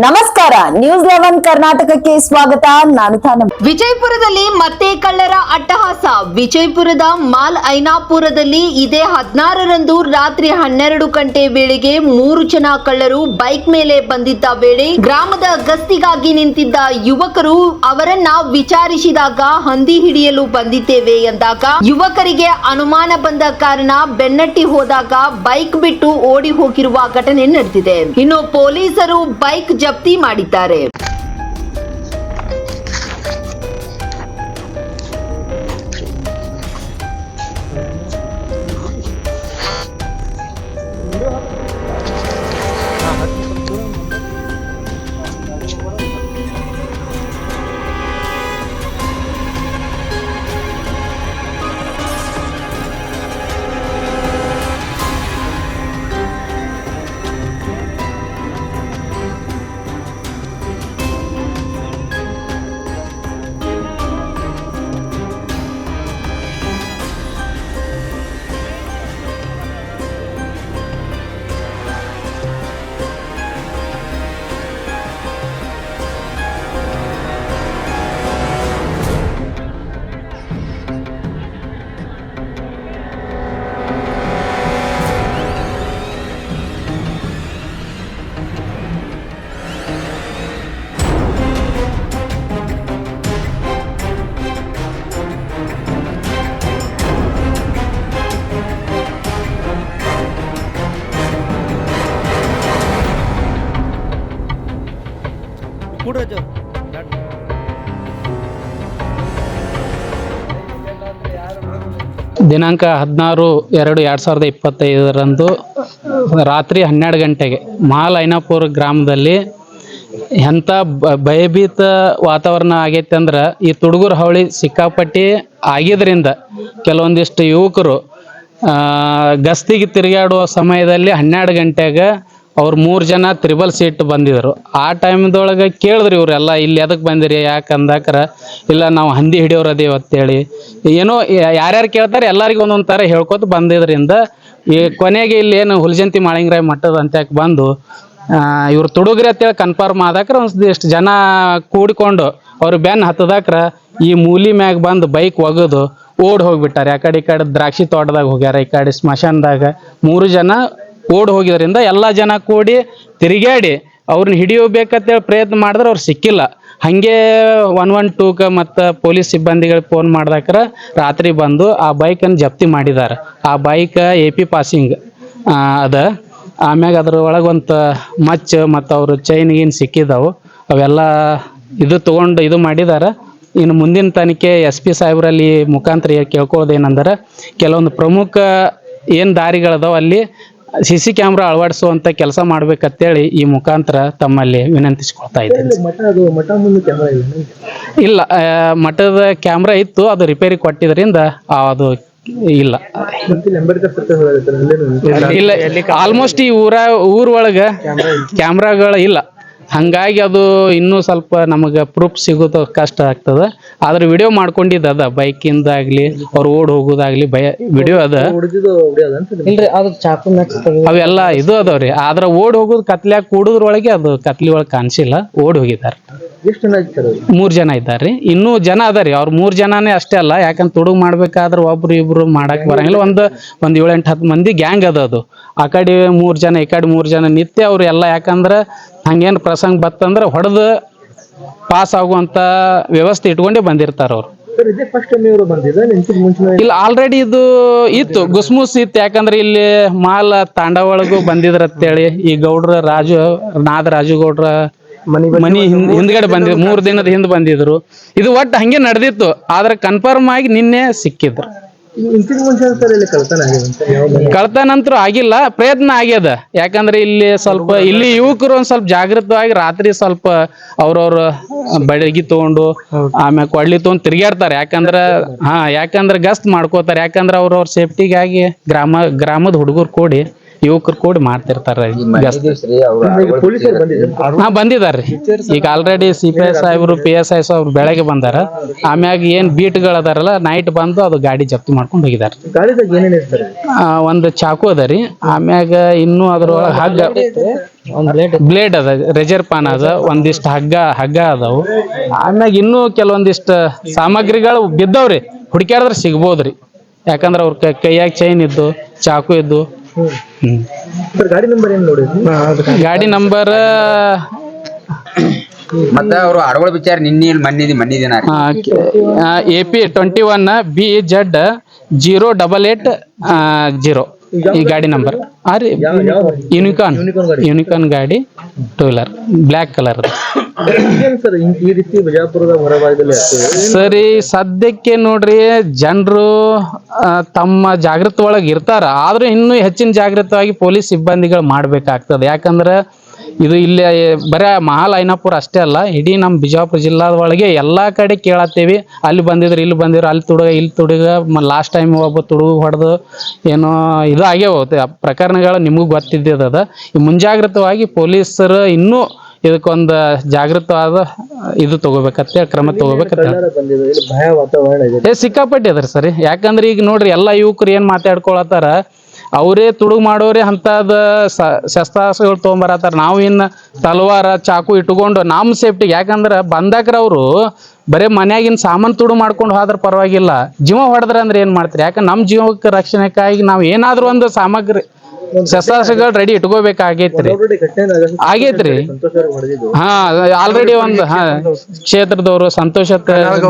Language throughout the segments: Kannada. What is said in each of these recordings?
ನಮಸ್ಕಾರ, ನ್ಯೂಸ್ 11 ಕರ್ನಾಟಕಕ್ಕೆ ಸ್ವಾಗತ. ನಾನು ತಾನಮ್ಮ. ವಿಜಯಪುರದಲ್ಲಿ ಮತ್ತೆ ಕಳ್ಳರ ಅಟ್ಟಹಾಸ. ವಿಜಯಪುರದ ಮಾಲ್ ಐನಾಪುರದಲ್ಲಿ ಇದೇ 16ರಂದು ರಾತ್ರಿ 12 ಗಂಟೆ ವೇಳೆಗೆ 3 ಜನ ಕಳ್ಳರು ಬೈಕ್ ಮೇಲೆ ಬಂದಿದ್ದ ವೇಳೆ ಗ್ರಾಮದ ಗಸ್ತಿಗಾಗಿ ನಿಂತಿದ್ದ ಯುವಕರು ಅವರನ್ನ ವಿಚಾರಿಸಿದಾಗ ಹಂದಿ ಹಿಡಿಯಲು ಬಂದಿದ್ದೇವೆ ಎಂದಾಗ ಯುವಕರಿಗೆ ಅನುಮಾನ ಬಂದ ಕಾರಣ ಬೆನ್ನಟ್ಟಿ ಹೋದಾಗ ಬೈಕ್ ಬಿಟ್ಟು ಓಡಿ ಹೋಗಿರುವ ಘಟನೆ ನಡೆದಿದೆ. ಇನ್ನು ಪೊಲೀಸರು ಬೈಕ್ ಜಪ್ತಿ ಮಾಡಿದ್ದಾರೆ. ದಿನಾಂಕ 16/2/2025 ರಾತ್ರಿ 12 ಗಂಟೆಗೆ ಮಾಲ್ ಐನಾಪುರ ಗ್ರಾಮದಲ್ಲಿ ಎಂಥ ಭಯಭೀತ ವಾತಾವರಣ ಆಗೈತೆ ಅಂದ್ರೆ ಈ ತುಡುಗರ ಹಾವಳಿ ಸಿಕ್ಕಾಪಟ್ಟಿ ಆಗಿದ್ದರಿಂದ ಕೆಲವೊಂದಿಷ್ಟು ಯುವಕರು ಗಸ್ತಿಗೆ ತಿರುಗಾಡುವ ಸಮಯದಲ್ಲಿ 12 ಗಂಟೆಗೆ ಅವ್ರು 3 ಜನ ತ್ರಿಬಲ್ ಸೀಟ್ ಬಂದಿದ್ರು. ಆ ಟೈಮ್ದೊಳಗೆ ಕೇಳಿದ್ರಿ ಇವರೆಲ್ಲ ಇಲ್ಲಿ ಎದಕ್ಕೆ ಬಂದಿರಿ ಯಾಕೆ ಅಂದಾಕರ ಇಲ್ಲ ನಾವು ಹಂದಿ ಹಿಡಿಯೋರು ಅದೇವು ಅಂತೇಳಿ ಏನೋ ಯಾರ್ಯಾರು ಕೇಳ್ತಾರೆ ಎಲ್ಲರಿಗೂ ಒಂದೊಂದು ಥರ ಹೇಳ್ಕೊತ ಬಂದಿದ್ರಿಂದ ಈ ಕೊನೆಗೆ ಇಲ್ಲಿ ಏನು ಹುಲಜಂತಿ ಮಾಳಿಂಗರಾಯ ಮಠದ ಅಂತ್ಯಕ್ಕೆ ಬಂದು ಇವ್ರು ತುಡುಗ್ರಿ ಅಂತೇಳಿ ಕನ್ಫರ್ಮ್ ಆದಾಕ್ರ ಒಂದಿಷ್ಟು ಜನ ಕೂಡಿಕೊಂಡು ಅವ್ರು ಬೆನ್ನು ಹತ್ತದಾಕ್ರ ಈ ಮೂಲಿ ಮ್ಯಾಗ ಬಂದು ಬೈಕ್ ಒಗೆದು ಓಡ್ ಹೋಗ್ಬಿಟ್ಟಾರೆ. ಆ ಕಡೆ ಈ ಕಡೆ ದ್ರಾಕ್ಷಿ ತೋಟದಾಗ ಹೋಗ್ಯಾರ, ಈ ಕಡೆ ಸ್ಮಶಾನದಾಗ 3 ಜನ ಓಡ್ ಹೋಗಿದ್ರಿಂದ ಎಲ್ಲ ಜನ ಕೂಡಿ ತಿರುಗಾಡಿ ಅವ್ರನ್ನ ಹಿಡಿಯಬೇಕಂತೇಳಿ ಪ್ರಯತ್ನ ಮಾಡಿದ್ರೆ ಅವ್ರು ಸಿಕ್ಕಿಲ್ಲ. ಹಾಗೆ 112ಗೆ ಮತ್ತು ಪೊಲೀಸ್ ಸಿಬ್ಬಂದಿಗಳಿಗೆ ಫೋನ್ ಮಾಡ್ದಾಕ್ರ ರಾತ್ರಿ ಬಂದು ಆ ಬೈಕನ್ನು ಜಪ್ತಿ ಮಾಡಿದ್ದಾರೆ. ಆ ಬೈಕ್ AP ಪಾಸಿಂಗ್ ಅದ. ಆಮ್ಯಾಗ ಅದ್ರ ಒಳಗೆ ಒಂದು ಮಚ್ಚ ಮತ್ತು ಅವರು ಚೈನ್ ಗೀನ್ ಸಿಕ್ಕಿದ್ದಾವೆ. ಅವೆಲ್ಲ ಇದು ತೊಗೊಂಡು ಇದು ಮಾಡಿದ್ದಾರೆ. ಇನ್ನು ಮುಂದಿನ ತನಿಖೆ SP ಸಾಹೇಬ್ರಲ್ಲಿ ಮುಖಾಂತರ ಕೇಳ್ಕೊಳ್ಳೋದೇನೆಂದ್ರೆ ಕೆಲವೊಂದು ಪ್ರಮುಖ ಏನು ದಾರಿಗಳದಾವ ಅಲ್ಲಿ CC ಕ್ಯಾಮ್ರಾ ಅಳವಡಿಸುವಂಥ ಕೆಲಸ ಮಾಡ್ಬೇಕಂತೇಳಿ ಈ ಮುಖಾಂತರ ತಮ್ಮಲ್ಲಿ ವಿನಂತಿಸ್ಕೊಳ್ತಾ ಇದ್ದೀನಿ. ಇಲ್ಲ, ಮಠದ ಕ್ಯಾಮ್ರಾ ಇತ್ತು, ಅದು ರಿಪೇರಿ ಕೊಟ್ಟಿದ್ರಿಂದ ಅದು ಇಲ್ಲ. ಇಲ್ಲ, ಆಲ್ಮೋಸ್ಟ್ ಈ ಊರೊಳಗೆ ಕ್ಯಾಮ್ರಾಗಳು ಇಲ್ಲ. ಹಂಗಾಗಿ ಅದು ಇನ್ನೂ ಸ್ವಲ್ಪ ನಮಗೆ ಪ್ರೂಫ್ ಸಿಗೋದು ಕಷ್ಟ ಆಗ್ತದೆ. ಆದ್ರೆ ವಿಡಿಯೋ ಮಾಡ್ಕೊಂಡಿದ್ದು ಅದ, ಬೈಕಿಂದಾಗ್ಲಿ ಅವ್ರು ಓಡ್ ಹೋಗೋದಾಗ್ಲಿ ವಿಡಿಯೋ ಅದ. ಅವೆಲ್ಲ ಇದು ಅದಾವ್ರಿ. ಆದ್ರೆ ಓಡ್ ಹೋಗೋದು ಕತ್ಲ್ಯಾಗ ಕೂಡೋದ್ರೊಳಗೆ ಅದು ಕತ್ಲಿ ಒಳಗೆ ಕಾಣಿಸಿಲ್ಲ, ಓಡ್ ಹೋಗಿದ್ದಾರೆ. 3 ಜನ ಇದ್ದಾರ್ರಿ. ಇನ್ನೂ ಜನ ಅದಾರಿ. ಅವ್ರು 3 ಜನನೇ ಅಷ್ಟೇ ಅಲ್ಲ, ಯಾಕಂದ್ರೆ ತುಡುಗು ಮಾಡ್ಬೇಕಾದ್ರೆ ಒಬ್ರು ಇಬ್ರು ಮಾಡಕ್ ಬರಂಗಿಲ್ಲ. ಒಂದು 7-8-10 ಮಂದಿ ಗ್ಯಾಂಗ್ ಅದ. ಅದು ಆ ಕಡೆ 3 ಜನ ಈ ಕಡೆ 3 ಜನ ನಿತ್ಯ ಅವ್ರು ಎಲ್ಲ, ಯಾಕಂದ್ರೆ ಹಂಗೇನು ಪ್ರಸಂಗ ಬತ್ತಂದ್ರೆ ಹೊಡೆದು ಪಾಸ್ ಆಗುವಂತ ವ್ಯವಸ್ಥೆ ಇಟ್ಕೊಂಡೇ ಬಂದಿರ್ತಾರ ಅವ್ರು. ಇಲ್ಲ, ಆಲ್ರೆಡಿ ಇದು ಇತ್ತು, ಗುಸ್ಮುಸ್ ಇತ್ತು. ಯಾಕಂದ್ರೆ ಇಲ್ಲಿ ಮಾಲ್ ತಾಂಡ ಒಳಗೂ ಬಂದಿದ್ರ ಅಂತೇಳಿ ಈ ಗೌಡ್ರ ರಾಜು ಗೌಡ್ರ ಮನಿ ಹಿಂದ್ಗಡೆ ಬಂದಿದ್ರು. 3 ದಿನದ ಹಿಂದೆ ಬಂದಿದ್ರು. ಇದು ಒಟ್ಟು ಹಂಗೆ ನಡೆದಿತ್ತು. ಆದ್ರೆ ಕನ್ಫರ್ಮ್ ಆಗಿ ನಿನ್ನೆ ಸಿಕ್ಕಿದ್ರು. ಕಳ್ತನಂತರ ಆಗಿಲ್ಲ, ಪ್ರಯತ್ನ ಆಗ್ಯದ. ಯಾಕಂದ್ರೆ ಇಲ್ಲಿ ಸ್ವಲ್ಪ ಇಲ್ಲಿ ಯುವಕರು ಒಂದ್ ಸ್ವಲ್ಪ ಜಾಗೃತವಾಗಿ ರಾತ್ರಿ ಸ್ವಲ್ಪ ಅವ್ರವ್ರ ಬಡಗಿ ತಗೊಂಡು ಆಮ್ಯಾಗ ಕೊಳ್ಳಿ ತಗೊಂಡು ತಿರ್ಗಾಡ್ತಾರೆ. ಯಾಕಂದ್ರೆ ಗಸ್ತ್ ಮಾಡ್ಕೋತಾರೆ. ಯಾಕಂದ್ರೆ ಅವ್ರವ್ರ ಸೇಫ್ಟಿಗಾಗಿ ಗ್ರಾಮದ ಹುಡುಗರು ಕೂಡಿ ಯುವಕರು ಕೂಡಿ ಮಾಡ್ತಿರ್ತಾರೆ ಪೊಲೀಸರು ಬಂದಿದ್ದಾರೆ. ಹಾ ಬಂದಿದಾರ್ರಿ ಈಗ ಆಲ್ರೆಡಿ CPI ಸಾಹೇಬ್ರು PSI ಸಾಹೇಬ್ರು ಬೆಳಗ್ಗೆ ಬಂದಾರ. ಆಮ್ಯಾಗ ಏನ್ ಬೀಟ್ಗಳು ಅದಾರಲ್ಲ ನೈಟ್ ಬಂದು ಅದು ಗಾಡಿ ಜಪ್ತಿ ಮಾಡ್ಕೊಂಡು ಹೋಗಿದಾರೆ. ಗಾಡಿದಾಗ ಏನೇನು ಇರ್ತಾರೆ? ಒಂದು ಚಾಕು ಅದ ರೀ, ಆಮ್ಯಾಗ ಇನ್ನೂ ಅದ್ರೊಳಗೆ ಹಗ್ಗ ಬ್ಲೇಡ್ ಅದ, ರೆಜರ್ ಪಾನ್ ಅದ, ಒಂದಿಷ್ಟು ಹಗ್ಗ ಅದಾವು. ಆಮ್ಯಾಗ ಇನ್ನೂ ಕೆಲವೊಂದಿಷ್ಟು ಸಾಮಗ್ರಿಗಳು ಬಿದ್ದವ್ರಿ, ಹುಡುಕ್ಯಾಡಿದ್ರೆ ಸಿಗ್ಬೋದ್ರಿ. ಯಾಕಂದ್ರೆ ಅವ್ರ ಕೈಯಾಗ ಚೈನ್ ಇದ್ದು, ಚಾಕು ಇದ್ದು. ಸರ್ ಗಾಡಿ ನಂಬರ್ ಏನು ನೋಡಿದ್ರಿ? ಗಾಡಿ ನಂಬರ್ ಮತ್ತೆ ಅವರು ಅಡಗೋಳ ವಿಚಾರ ಮನ್ನಿದಿನ AP 21 BZ 0880 ಈ ಗಾಡಿ ನಂಬರ್. ರೀ ಯೂನಿಕಾನ್ ಗಾಡಿ 2 ವೀಲರ್ ಬ್ಲ್ಯಾಕ್ ಕಲರ್. ಸರ್ ಈ ರೀತಿ ಬಿಜಾಪುರದ ಹೊರಭಾಗದಲ್ಲಿ ಸರಿ ಸದ್ಯಕ್ಕೆ ನೋಡ್ರಿ ಜನರು ತಮ್ಮ ಜಾಗೃತಿ ಒಳಗೆ ಇರ್ತಾರ, ಆದ್ರೂ ಇನ್ನೂ ಹೆಚ್ಚಿನ ಜಾಗೃತವಾಗಿ ಪೊಲೀಸ್ ಸಿಬ್ಬಂದಿಗಳು ಮಾಡ್ಬೇಕಾಗ್ತದೆ. ಯಾಕಂದ್ರೆ ಇದು ಇಲ್ಲಿ ಬರೀ ಮಹಾಲ್ ಐನಾಪುರ ಅಷ್ಟೇ ಅಲ್ಲ, ಇಡೀ ನಮ್ಮ ಬಿಜಾಪುರ ಜಿಲ್ಲಾದ ಒಳಗೆ ಎಲ್ಲಾ ಕಡೆ ಕೇಳತ್ತೀವಿ. ಅಲ್ಲಿ ಬಂದಿದ್ರು, ಇಲ್ಲಿ ಬಂದಿದ್ರು, ಅಲ್ಲಿ ತುಡುಗ ಲಾಸ್ಟ್ ಟೈಮ್ ಒಬ್ಬ ತುಡುಗ ಹೊಡೆದು ಏನೋ ಇದು ಆಗೇ ಹೋಗುತ್ತೆ. ಪ್ರಕರಣಗಳು ನಿಮಗೂ ಗೊತ್ತಿದ್ದದ. ಈ ಮುಂಜಾಗ್ರತವಾಗಿ ಪೊಲೀಸರು ಇನ್ನೂ ಇದಕ್ಕೊಂದು ಜಾಗೃತವಾದ ಇದು ತಗೋಬೇಕಂತ ಕ್ರಮ ತಗೋಬೇಕಂತ ಭಯ ವಾತಾವರಣ ಇದೆ. ಸಿಕ್ಕಾಪಟ್ಟೆ ಅದ್ರಿ ಸರಿ. ಯಾಕಂದ್ರೆ ಈಗ ನೋಡ್ರಿ ಎಲ್ಲಾ ಯುವಕರು ಏನ್ ಮಾತಾಡ್ಕೊಳತ್ತಾರ, ಅವರೇ ತುಡುಗು ಮಾಡೋರೆ ಅಂತದ ಶಸ್ತ್ರಾಸ್ತ್ರಗಳು ತೊಗೊಂಬರತ್ತಾರ. ನಾವು ಇನ್ನು ತಲವಾರ ಚಾಕು ಇಟ್ಕೊಂಡು ನಮ್ಮ ಸೇಫ್ಟಿ, ಯಾಕಂದ್ರೆ ಬಂದಾಕ್ರ ಅವರು ಬರೇ ಮನ್ಯಾಗಿನ ಸಾಮಾನು ತುಡು ಮಾಡ್ಕೊಂಡು ಹೋದ್ರ ಪರವಾಗಿಲ್ಲ, ಜೀವ ಹೊಡೆದ್ರ ಅಂದ್ರೆ ಏನ್ ಮಾಡ್ತಾರೆ? ಯಾಕಂದ್ರೆ ನಮ್ಮ ಜೀವಕ್ಕೆ ರಕ್ಷಣೆಗಾಗಿ ನಾವು ಏನಾದ್ರೂ ಒಂದು ಸಾಮಗ್ರಿ ಶಸ್ತ್ರಾಸ್ತ್ರಗಳು ರೆಡಿ ಇಟ್ಕೋಬೇಕಾಗೈತ್ರಿ. ಆಗೈತ್ರಿ. ಹಾ ಆಲ್ರೆಡಿ ಒಂದು ಕ್ಷೇತ್ರದವ್ರು ಸಂತೋಷ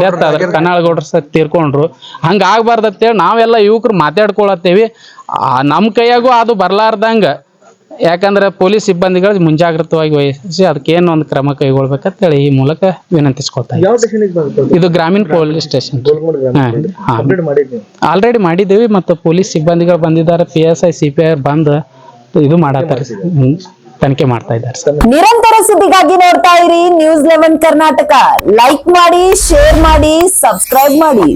ಡೆತ್ ಆದ್ರೆ ಕನ್ನಾಳಗೌಡ್ರು ತೀರ್ಕೊಂಡ್ರು. ಹಂಗ ಆಗ್ಬಾರ್ದತ್ತೇಳಿ ನಾವೆಲ್ಲ ಯುವಕರು ಮಾತಾಡ್ಕೊಳತ್ತೇವಿ. ನಮ್ಮ ಕೈಯಾಗೂ ಅದು ಬರ್ಲಾರ್ದಂಗ, ಯಾಕಂದ್ರೆ ಪೊಲೀಸ್ ಸಿಬ್ಬಂದಿಗಳು ಮುಂಜಾಗ್ರತವಾಗಿ ವಹಿಸಿ ಅದಕ್ಕೇನು ಒಂದು ಕ್ರಮ ಕೈಗೊಳ್ಬೇಕಂತೇಳಿ ಈ ಮೂಲಕ ವಿನಂತಿಸ್ಕೊಳ್ತಾ ಇದ್ದೀವಿ. ಇದು ಗ್ರಾಮೀಣ ಪೊಲೀಸ್ ಸ್ಟೇಷನ್ ಆಲ್ರೆಡಿ ಮಾಡಿದ್ದೀವಿ. ಮತ್ತು ಪೊಲೀಸ್ ಸಿಬ್ಬಂದಿಗಳು ಬಂದಿದ್ದಾರೆ, PSI CPI ಬಂದು ಇದು ಮಾಡತ್ತಾರೆ, ತನಿಖೆ ಮಾಡ್ತಾ ಇದ್ದಾರೆ ಸರ್. ನಿರಂತರ ಸುದ್ದಿಗಾಗಿ ನೋಡ್ತಾ ಇರಿ News 11 ಕರ್ನಾಟಕ. ಲೈಕ್ ಮಾಡಿ, ಶೇರ್ ಮಾಡಿ, ಸಬ್ಸ್ಕ್ರೈಬ್ ಮಾಡಿ.